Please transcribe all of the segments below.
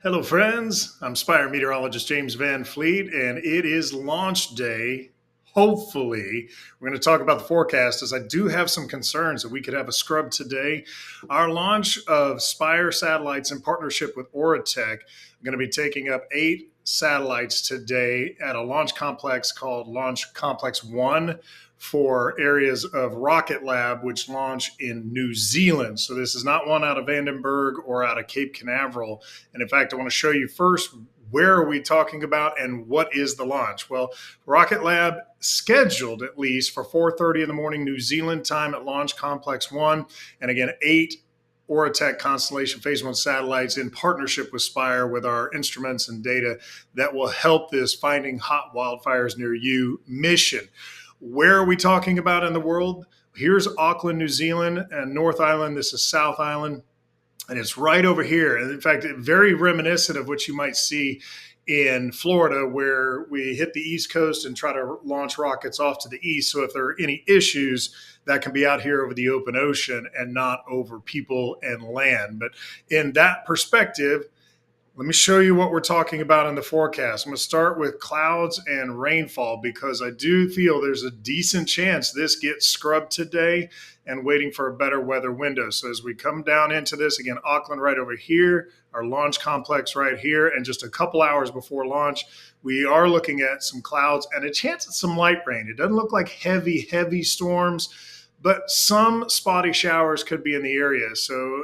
Hello, friends. I'm Spire Meteorologist James Van Fleet, and it is launch day. Hopefully, we're going to talk about the forecast as I do have some concerns that we could have a scrub today. Our launch of Spire satellites in partnership with OroraTech are going to be taking up 8 satellites today at a launch complex called Launch Complex 1 for areas of Rocket Lab, which launch in New Zealand. So this is not one out of Vandenberg or out of Cape Canaveral. And in fact, I want to show you first, where are we talking about and what is the launch? Well, Rocket Lab scheduled at least for 4:30 in the morning New Zealand time at Launch Complex 1. And again, 8 OroraTech Constellation Phase 1 satellites in partnership with Spire with our instruments and data that will help this Finding Hot Wildfires Near You mission. Where are we talking about in the world? Here's Auckland, New Zealand, and North Island. This is South Island. And it's right over here. And in fact, very reminiscent of what you might see in Florida, where we hit the East Coast and try to launch rockets off to the east. So if there are any issues, that can be out here over the open ocean and not over people and land. But in that perspective, let me show you what we're talking about in the forecast. I'm going to start with clouds and rainfall because I do feel there's a decent chance this gets scrubbed today and waiting for a better weather window. So as we come down into this, again, Auckland right over here, our launch complex right here, and just a couple hours before launch, we are looking at some clouds and a chance at some light rain. It doesn't look like heavy storms, but some spotty showers could be in the area. So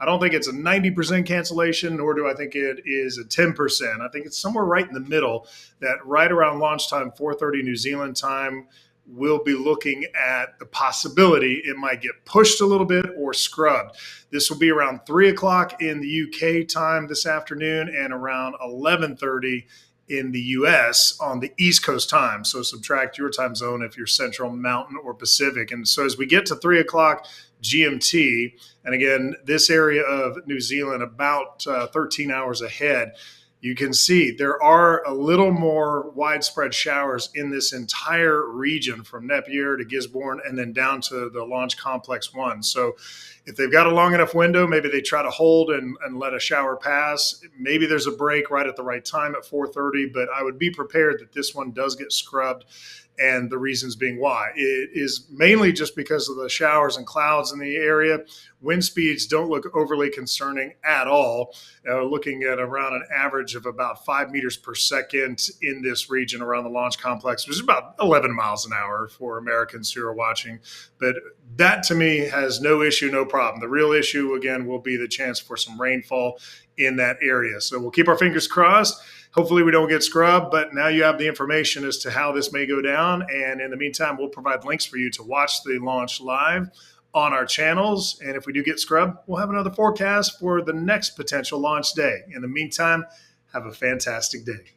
I don't think it's a 90% cancellation, nor do I think it is a 10%. I think it's somewhere right in the middle, that right around launch time, 4:30 New Zealand time, we'll be looking at the possibility it might get pushed a little bit or scrubbed. This will be around 3 o'clock in the UK time this afternoon and around 11:30 in the US on the East Coast time. So subtract your time zone if you're Central, Mountain, or Pacific. And so as we get to 3 o'clock GMT, and again, this area of New Zealand about 13 hours ahead, you can see there are a little more widespread showers in this entire region from Napier to Gisborne and then down to the Launch Complex 1. So if they've got a long enough window, maybe they try to hold and let a shower pass. Maybe there's a break right at the right time at 4:30, but I would be prepared that this one does get scrubbed. And the reasons being why. It is mainly just because of the showers and clouds in the area. Wind speeds don't look overly concerning at all. Looking at around an average of about 5 meters per second in this region around the launch complex, which is about 11 miles an hour for Americans who are watching. But that to me has no issue, no problem. The real issue, again, will be the chance for some rainfall in that area. So we'll keep our fingers crossed. Hopefully we don't get scrubbed, but now you have the information as to how this may go down. And in the meantime, we'll provide links for you to watch the launch live on our channels. And if we do get scrubbed, we'll have another forecast for the next potential launch day. In the meantime, have a fantastic day.